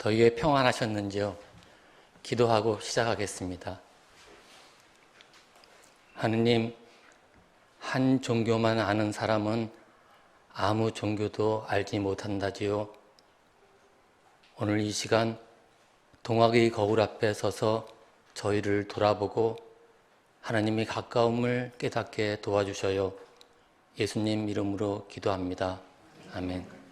더위에 평안하셨는지요? 기도하고 시작하겠습니다. 하느님, 한 종교만 아는 사람은 아무 종교도 알지 못한다지요. 오늘 이 시간 동학의 거울 앞에 서서 저희를 돌아보고 하나님의 가까움을 깨닫게 도와주셔요. 예수님 이름으로 기도합니다. 아멘.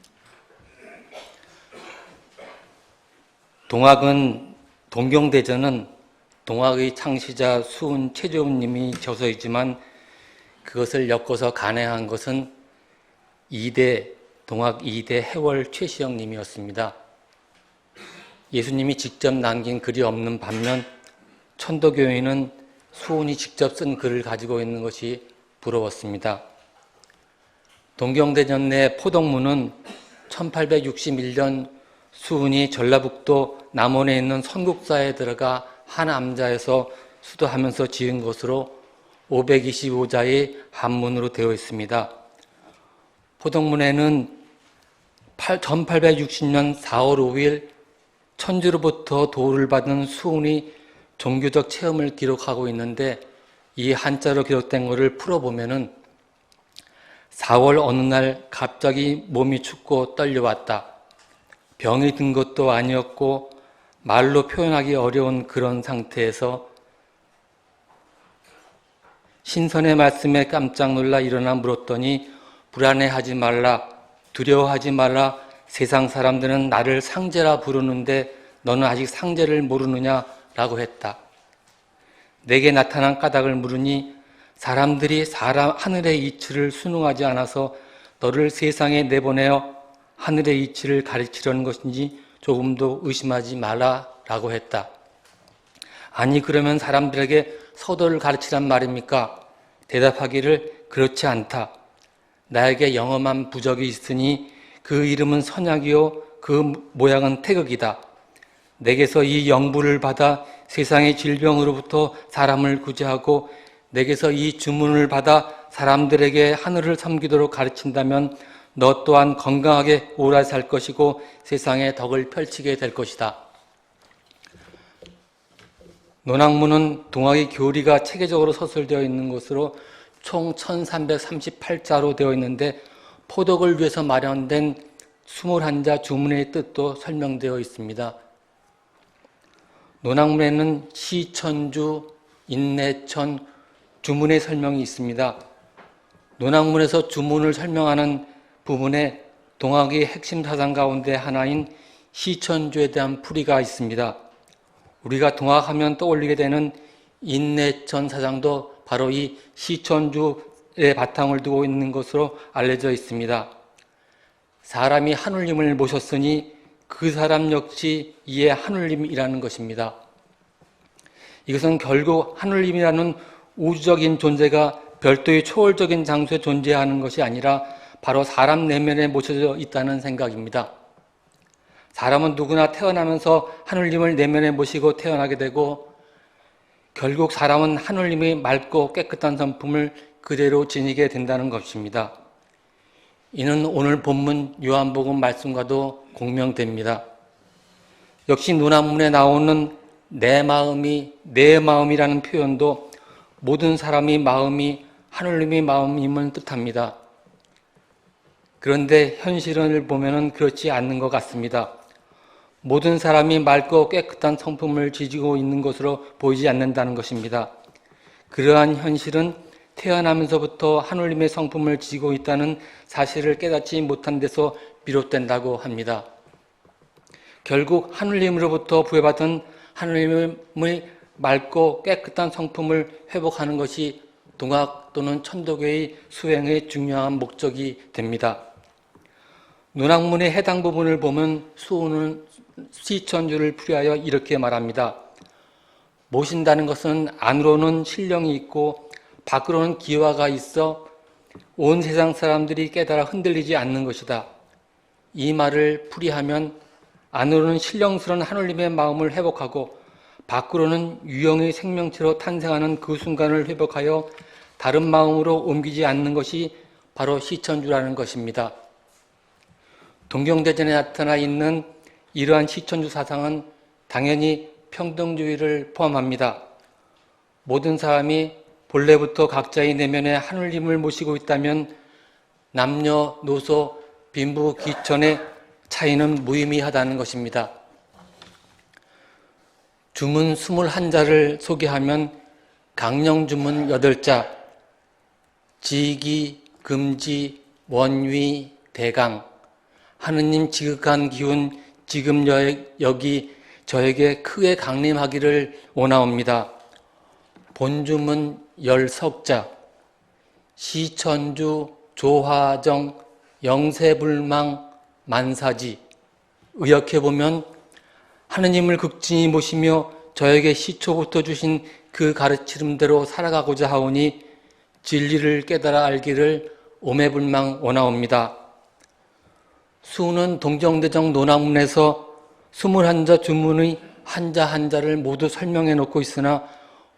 동경대전은 동학의 창시자 수훈 최재훈님이 저서이지만 그것을 엮어서 간행한 것은 동학 2대 해월 최시영님이었습니다. 예수님이 직접 남긴 글이 없는 반면 천도교회는 수훈이 직접 쓴 글을 가지고 있는 것이 부러웠습니다. 동경대전 내 포덕문은 1861년 수훈이 전라북도 남원에 있는 선국사에 들어가 한 암자에서 수도하면서 지은 것으로 525자의 한문으로 되어 있습니다. 포덕문에는 1860년 4월 5일 천주로부터 도를 받은 수훈이 종교적 체험을 기록하고 있는데 이 한자로 기록된 것을 풀어보면은 4월 어느 날 갑자기 몸이 춥고 떨려왔다. 병이 든 것도 아니었고 말로 표현하기 어려운 그런 상태에서 신선의 말씀에 깜짝 놀라 일어나 물었더니 불안해하지 말라, 두려워하지 말라, 세상 사람들은 나를 상제라 부르는데 너는 아직 상제를 모르느냐 라고 했다. 내게 나타난 까닭을 물으니 사람들이 하늘의 이치를 순응하지 않아서 너를 세상에 내보내어 하늘의 이치를 가르치려는 것인지 조금도 의심하지 말라 라고 했다. 아니 그러면 사람들에게 서도를 가르치란 말입니까? 대답하기를 그렇지 않다. 나에게 영험한 부적이 있으니 그 이름은 선약이요 그 모양은 태극이다. 내게서 이 영부를 받아 세상의 질병으로부터 사람을 구제하고 내게서 이 주문을 받아 사람들에게 하늘을 섬기도록 가르친다면 너 또한 건강하게 오래 살 것이고 세상에 덕을 펼치게 될 것이다. 논학문은 동학의 교리가 체계적으로 서술되어 있는 것으로 총 1338자로 되어 있는데 포덕을 위해서 마련된 21자 주문의 뜻도 설명되어 있습니다. 논학문에는 시천주, 인내천, 주문의 설명이 있습니다. 논학문에서 주문을 설명하는 부분에 동학의 핵심 사상 가운데 하나인 시천주에 대한 풀이가 있습니다. 우리가 동학하면 떠올리게 되는 인내천 사상도 바로 이 시천주의 바탕을 두고 있는 것으로 알려져 있습니다. 사람이 하느님을 모셨으니 그 사람 역시 이에 하느님이라는 것입니다. 이것은 결국 하느님이라는 우주적인 존재가 별도의 초월적인 장소에 존재하는 것이 아니라 바로 사람 내면에 모셔져 있다는 생각입니다. 사람은 누구나 태어나면서 하느님을 내면에 모시고 태어나게 되고 결국 사람은 하느님의 맑고 깨끗한 성품을 그대로 지니게 된다는 것입니다. 이는 오늘 본문 요한복음 말씀과도 공명됩니다. 역시 논학문에 나오는 내 마음이라는 표현도 모든 사람의 마음이 하느님의 마음임을 뜻합니다. 그런데 현실을 보면 그렇지 않는 것 같습니다. 모든 사람이 맑고 깨끗한 성품을 지니고 있는 것으로 보이지 않는다는 것입니다. 그러한 현실은 태어나면서부터 하느님의 성품을 지니고 있다는 사실을 깨닫지 못한 데서 비롯된다고 합니다. 결국 하느님으로부터 부여받은 하느님의 맑고 깨끗한 성품을 회복하는 것이 동학 또는 천도교의 수행의 중요한 목적이 됩니다. 논학문의 해당 부분을 보면 수훈은 시천주를 풀이하여 이렇게 말합니다. 모신다는 것은 안으로는 신령이 있고 밖으로는 기화가 있어 온 세상 사람들이 깨달아 흔들리지 않는 것이다. 이 말을 풀이하면 안으로는 신령스러운 하느님의 마음을 회복하고 밖으로는 유형의 생명체로 탄생하는 그 순간을 회복하여 다른 마음으로 옮기지 않는 것이 바로 시천주라는 것입니다. 동경대전에 나타나 있는 이러한 시천주 사상은 당연히 평등주의를 포함합니다. 모든 사람이 본래부터 각자의 내면에 하느님을 모시고 있다면 남녀노소 빈부 귀천의 차이는 무의미하다는 것입니다. 주문 21자를 소개하면 강령주문 8자, 지기, 금지, 원위, 대강, 하느님 지극한 기운 지금 여기 저에게 크게 강림하기를 원하옵니다. 본주문 10석자, 시천주, 조화정, 영세불망, 만사지. 의역해보면 하느님을 극진히 모시며 저에게 시초부터 주신 그 가르침대로 살아가고자 하오니 진리를 깨달아 알기를 오매불망 원하옵니다. 수는 동정대정 논학문에서 21자 주문의 한자 한자를 모두 설명해 놓고 있으나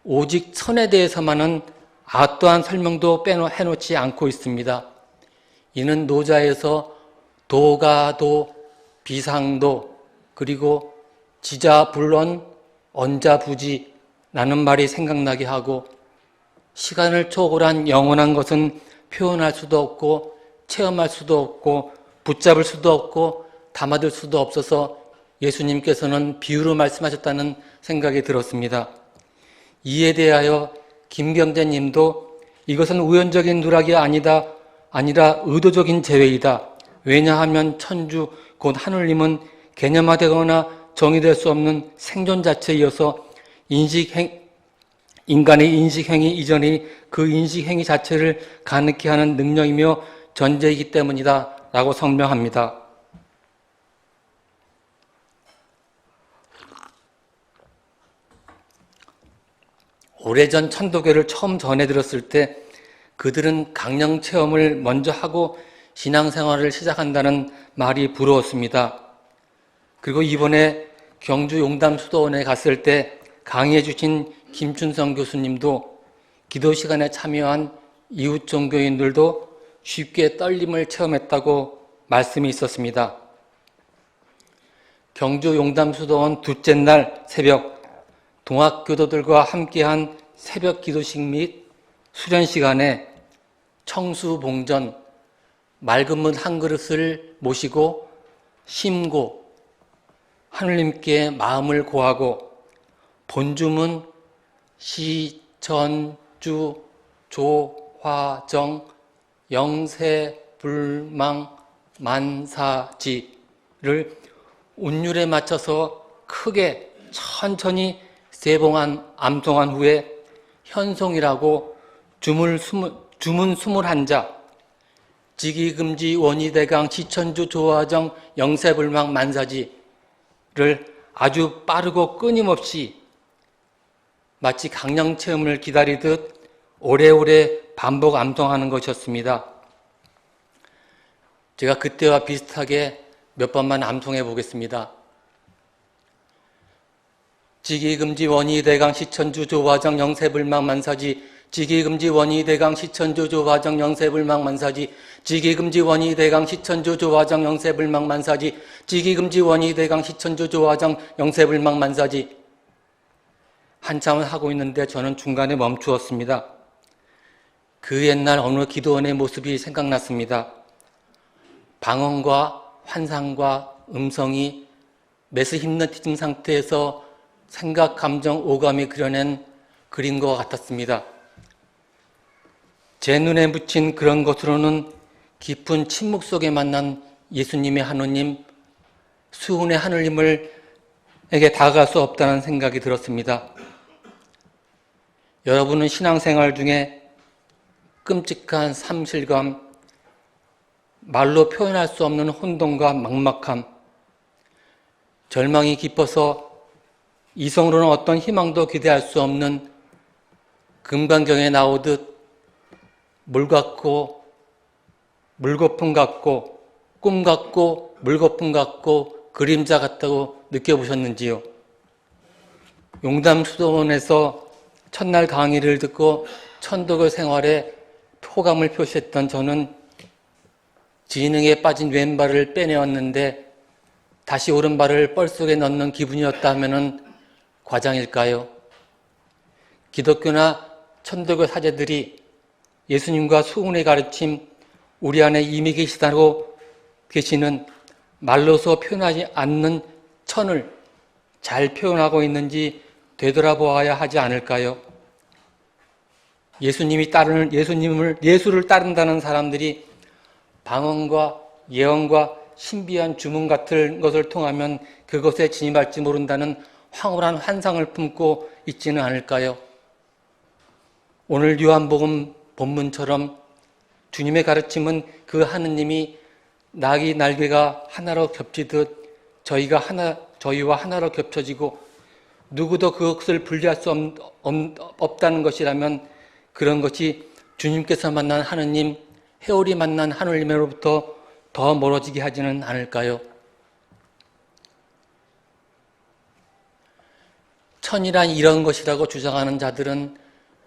오직 천에 대해서만은 어떠한 설명도 해놓지 않고 있습니다. 이는 노자에서 도가도, 비상도, 그리고 지자불언, 언자부지라는 말이 생각나게 하고 시간을 초월한 영원한 것은 표현할 수도 없고 체험할 수도 없고 붙잡을 수도 없고 담아둘 수도 없어서 예수님께서는 비유로 말씀하셨다는 생각이 들었습니다. 이에 대하여 김경재 님도 이것은 우연적인 누락이 아니라 의도적인 제외이다. 왜냐하면 천주 곧 하느님은 개념화되거나 정의될 수 없는 생존 자체이어서 인간의 인식행위 이전이 그 인식행위 자체를 가능케 하는 능력이며 전제이기 때문이다 라고 설명합니다. 오래전 천도교를 처음 전해들었을 때 그들은 강령 체험을 먼저 하고 신앙생활을 시작한다는 말이 부러웠습니다. 그리고 이번에 경주 용담수도원에 갔을 때 강의해 주신 김춘성 교수님도 기도 시간에 참여한 이웃 종교인들도 쉽게 떨림을 체험했다고 말씀이 있었습니다. 경주 용담수도원 둘째 날 새벽 동학교도들과 함께한 새벽 기도식 및 수련 시간에 청수봉전, 맑은 물 한 그릇을 모시고 심고 하느님께 마음을 고하고 본주문 시천주 조화정 영세불망 만사지를 운율에 맞춰서 크게 천천히 암송한 후에 현송이라고 주문 21자 지기금지 원희대강 시천주 조화정 영세불망 만사지를 아주 빠르고 끊임없이 마치 강령체험을 기다리듯 오래오래 반복 암송하는 것이었습니다. 제가 그때와 비슷하게 몇 번만 암송해 보겠습니다. 지기금지 원희대강 시천주 조화정 영세불망 만사지 지기금지 원희대강 시천주 조화정 영세불망 만사지 지기금지 원희대강 시천주 조화정 영세불망 만사지 지기금지 원희대강 시천주 조화정 영세불망 만사지 한참을 하고 있는데 저는 중간에 멈추었습니다. 그 옛날 어느 기도원의 모습이 생각났습니다. 방언과 환상과 음성이 메스 히프노티즘 상태에서 생각, 감정, 오감이 그려낸 그림과 같았습니다. 제 눈에 묻힌 그런 것으로는 깊은 침묵 속에 만난 예수님의 하느님, 수훈의 하느님에게 다가갈 수 없다는 생각이 들었습니다. 여러분은 신앙생활 중에 끔찍한 상실감, 말로 표현할 수 없는 혼돈과 막막함, 절망이 깊어서 이성으로는 어떤 희망도 기대할 수 없는 금강경에 나오듯 물 같고 물거품 같고 꿈 같고 물거품 같고 그림자 같다고 느껴보셨는지요? 용담수도원에서 첫날 강의를 듣고 천도교 생활에 호감을 표시했던 저는 지능에 빠진 왼발을 빼내었는데 다시 오른발을 뻘속에 넣는 기분이었다면 과장일까요? 기독교나 천도교 사제들이 예수님과 수훈의 가르침, 우리 안에 이미 계시다고 계시는 말로서 표현하지 않는 천을 잘 표현하고 있는지 되돌아보아야 하지 않을까요? 예수를 따른다는 사람들이 방언과 예언과 신비한 주문 같은 것을 통하면 그것에 진입할지 모른다는 황홀한 환상을 품고 있지는 않을까요? 오늘 요한복음 본문처럼 주님의 가르침은 그 하느님이 낙이 날개가 하나로 겹치듯 저희와 하나로 겹쳐지고 누구도 그것을 분리할 수 없다는 것이라면 그런 것이 주님께서 만난 하느님, 회오리 만난 하느님으로부터 더 멀어지게 하지는 않을까요? 천이란 이런 것이라고 주장하는 자들은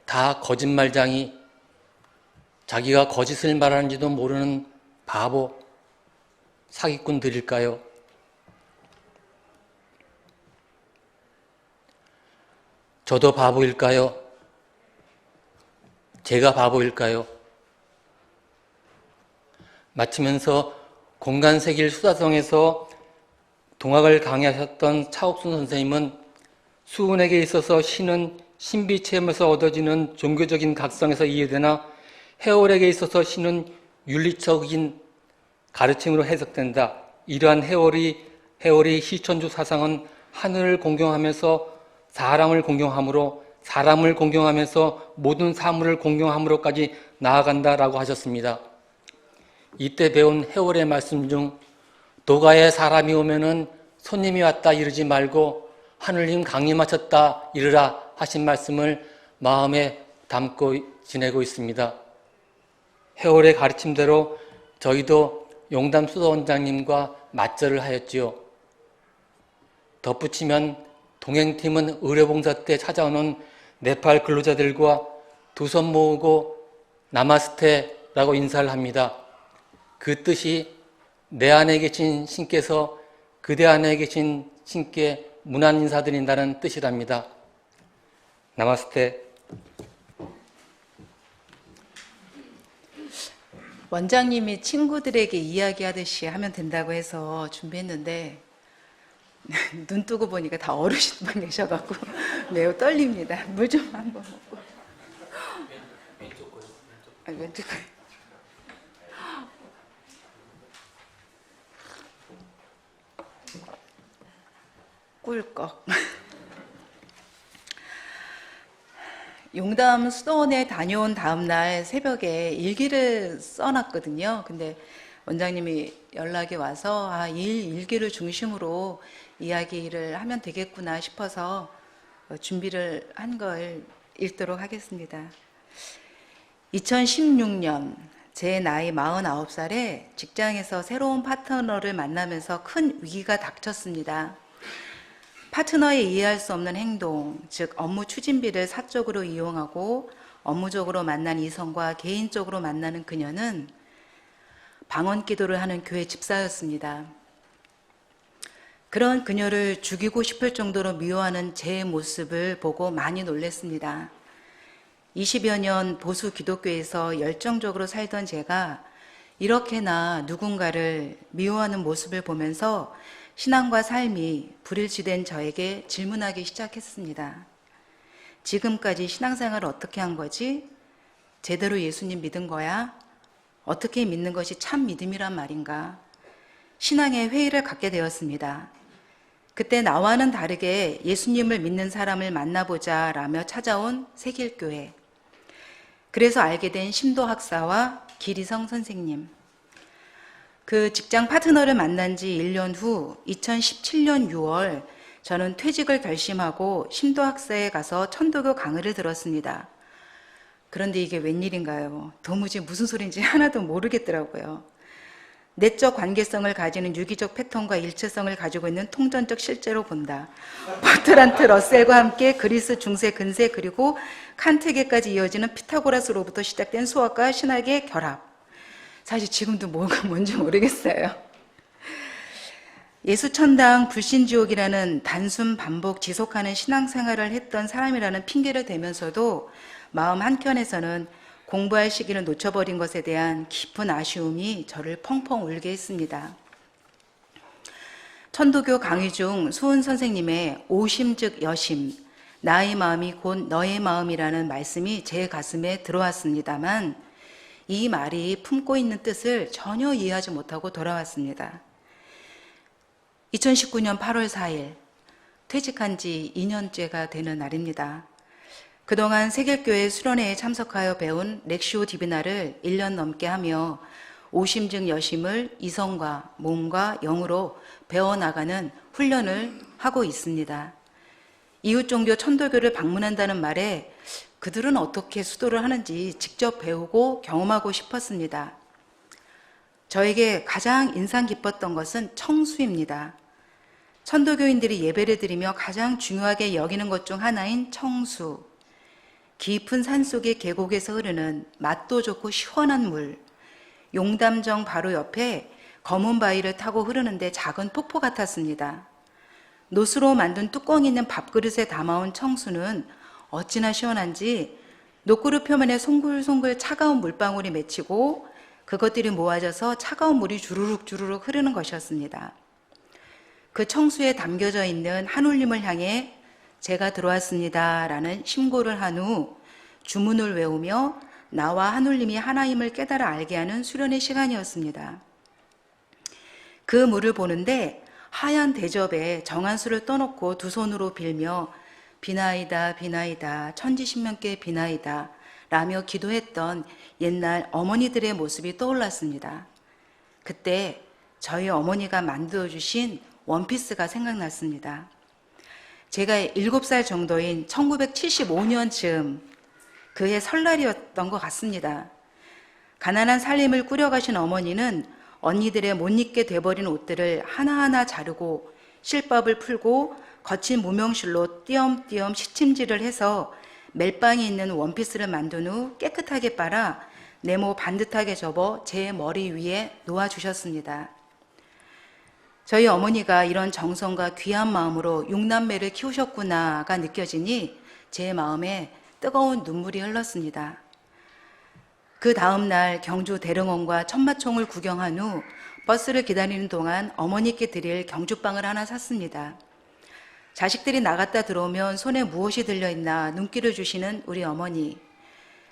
다 거짓말장이, 자기가 거짓을 말하는지도 모르는 바보, 사기꾼들일까요? 저도 바보일까요? 제가 바보일까요? 마치면서 공간세길 수다성에서 동학을 강의하셨던 차옥순 선생님은 수훈에게 있어서 신은 신비체험에서 얻어지는 종교적인 각성에서 이해되나 해월에게 있어서 신은 윤리적인 가르침으로 해석된다. 이러한 해월이 시천주 사상은 하늘을 공경하면서 사람을 공경함으로 사람을 공경하면서 모든 사물을 공경함으로까지 나아간다라고 하셨습니다. 이때 배운 해월의 말씀 중 도가에 사람이 오면은 손님이 왔다 이르지 말고 하늘님 강림하셨다 이르라 하신 말씀을 마음에 담고 지내고 있습니다. 해월의 가르침대로 저희도 용담 수도원장님과 맞절을 하였지요. 덧붙이면 동행팀은 의료봉사 때 찾아오는 네팔 근로자들과 두 손 모으고 나마스테라고 인사를 합니다. 그 뜻이 내 안에 계신 신께서 그대 안에 계신 신께 문안 인사드린다는 뜻이랍니다. 나마스테. 원장님이 친구들에게 이야기하듯이 하면 된다고 해서 준비했는데 눈 뜨고 보니까 다 어르신만 계셔갖고 매우 떨립니다. 물 좀 한번 먹고. 왼쪽 거요. 왼쪽 거요. 꿀꺽. 용담 수도원에 다녀온 다음날 새벽에 일기를 써놨거든요. 근데 원장님이 연락이 와서 일기를 중심으로 이야기를 하면 되겠구나 싶어서 준비를 한 걸 읽도록 하겠습니다. 2016년 제 나이 49살에 직장에서 새로운 파트너를 만나면서 큰 위기가 닥쳤습니다. 파트너의 이해할 수 없는 행동, 즉 업무 추진비를 사적으로 이용하고 업무적으로 만난 이성과 개인적으로 만나는 그녀는 방언 기도를 하는 교회 집사였습니다. 그런 그녀를 죽이고 싶을 정도로 미워하는 제 모습을 보고 많이 놀랐습니다. 20여 년 보수 기독교에서 열정적으로 살던 제가 이렇게나 누군가를 미워하는 모습을 보면서 신앙과 삶이 불일치된 저에게 질문하기 시작했습니다. 지금까지 신앙생활을 어떻게 한 거지? 제대로 예수님 믿은 거야? 어떻게 믿는 것이 참 믿음이란 말인가? 신앙의 회의를 갖게 되었습니다. 그때 나와는 다르게 예수님을 믿는 사람을 만나보자 라며 찾아온 세길교회. 그래서 알게 된 심도학사와 기리성 선생님. 그 직장 파트너를 만난 지 1년 후 2017년 6월 저는 퇴직을 결심하고 심도학사에 가서 천도교 강의를 들었습니다. 그런데 이게 웬일인가요? 도무지 무슨 소리인지 하나도 모르겠더라고요. 내적 관계성을 가지는 유기적 패턴과 일체성을 가지고 있는 통전적 실제로 본다. 버트란트 러셀과 함께 그리스 중세 근세 그리고 칸트에게까지 이어지는 피타고라스로부터 시작된 수학과 신학의 결합. 사실 지금도 뭐가 뭔지 모르겠어요. 예수천당 불신지옥이라는 단순 반복 지속하는 신앙생활을 했던 사람이라는 핑계를 대면서도 마음 한켠에서는 공부할 시기를 놓쳐버린 것에 대한 깊은 아쉬움이 저를 펑펑 울게 했습니다. 천도교 강의 중 수은 선생님의 오심즉 여심, 나의 마음이 곧 너의 마음이라는 말씀이 제 가슴에 들어왔습니다만 이 말이 품고 있는 뜻을 전혀 이해하지 못하고 돌아왔습니다. 2019년 8월 4일 퇴직한 지 2년째가 되는 날입니다. 그동안 세길교회 수련회에 참석하여 배운 렉시오 디비나를 1년 넘게 하며 오심즉 여심을 이성과 몸과 영으로 배워나가는 훈련을 하고 있습니다. 이웃종교 천도교를 방문한다는 말에 그들은 어떻게 수도를 하는지 직접 배우고 경험하고 싶었습니다. 저에게 가장 인상 깊었던 것은 청수입니다. 천도교인들이 예배를 드리며 가장 중요하게 여기는 것 중 하나인 청수. 깊은 산속의 계곡에서 흐르는 맛도 좋고 시원한 물, 용담정 바로 옆에 검은 바위를 타고 흐르는데 작은 폭포 같았습니다. 노스로 만든 뚜껑이 있는 밥그릇에 담아온 청수는 어찌나 시원한지 녹그릇 표면에 송글송글 차가운 물방울이 맺히고 그것들이 모아져서 차가운 물이 주르륵 주르륵 흐르는 것이었습니다. 그 청수에 담겨져 있는 한울림을 향해 제가 들어왔습니다 라는 신고를 한 후 주문을 외우며 나와 한울림이 하나임을 깨달아 알게 하는 수련의 시간이었습니다. 그 물을 보는데 하얀 대접에 정한수를 떠놓고 두 손으로 빌며 비나이다 비나이다 천지신명께 비나이다 라며 기도했던 옛날 어머니들의 모습이 떠올랐습니다. 그때 저희 어머니가 만들어 주신 원피스가 생각났습니다. 제가 7살 정도인 1975년쯤 그해 설날이었던 것 같습니다. 가난한 살림을 꾸려가신 어머니는 언니들의 못 입게 돼버린 옷들을 하나하나 자르고 실밥을 풀고 거친 무명실로 띄엄띄엄 시침질을 해서 멜빵이 있는 원피스를 만든 후 깨끗하게 빨아 네모 반듯하게 접어 제 머리 위에 놓아주셨습니다. 저희 어머니가 이런 정성과 귀한 마음으로 6남매를 키우셨구나가 느껴지니 제 마음에 뜨거운 눈물이 흘렀습니다. 그 다음 날 경주 대릉원과 천마총을 구경한 후 버스를 기다리는 동안 어머니께 드릴 경주빵을 하나 샀습니다. 자식들이 나갔다 들어오면 손에 무엇이 들려있나 눈길을 주시는 우리 어머니.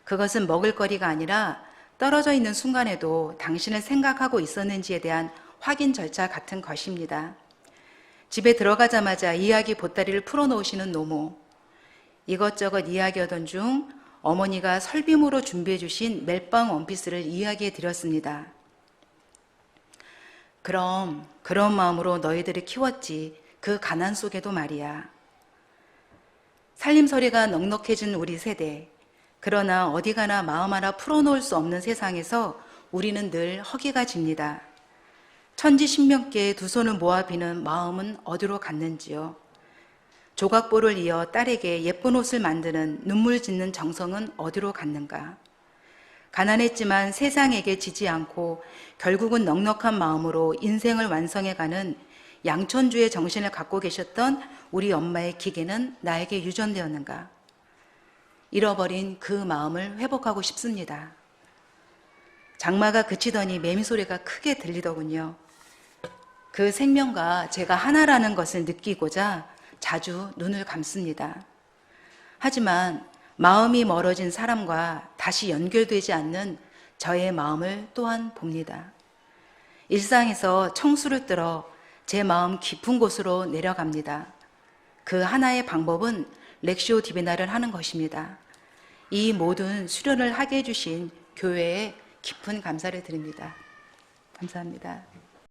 그것은 먹을거리가 아니라 떨어져 있는 순간에도 당신을 생각하고 있었는지에 대한 확인 절차 같은 것입니다. 집에 들어가자마자 이야기 보따리를 풀어놓으시는 노모. 이것저것 이야기하던 중 어머니가 설빔으로 준비해 주신 멜빵 원피스를 이야기해 드렸습니다. 그럼 그런 마음으로 너희들을 키웠지. 그 가난 속에도 말이야. 살림서리가 넉넉해진 우리 세대. 그러나 어디 가나 마음 하나 풀어놓을 수 없는 세상에서 우리는 늘 허기가 집니다. 천지신명께 두 손을 모아 비는 마음은 어디로 갔는지요. 조각보를 이어 딸에게 예쁜 옷을 만드는 눈물 짓는 정성은 어디로 갔는가. 가난했지만 세상에게 지지 않고 결국은 넉넉한 마음으로 인생을 완성해가는 양천주의 정신을 갖고 계셨던 우리 엄마의 기계는 나에게 유전되었는가. 잃어버린 그 마음을 회복하고 싶습니다. 장마가 그치더니 매미 소리가 크게 들리더군요. 그 생명과 제가 하나라는 것을 느끼고자 자주 눈을 감습니다. 하지만 마음이 멀어진 사람과 다시 연결되지 않는 저의 마음을 또한 봅니다. 일상에서 청수를 들어 제 마음 깊은 곳으로 내려갑니다. 그 하나의 방법은 렉시오 디비나를 하는 것입니다. 이 모든 수련을 하게 해주신 교회에 깊은 감사를 드립니다. 감사합니다.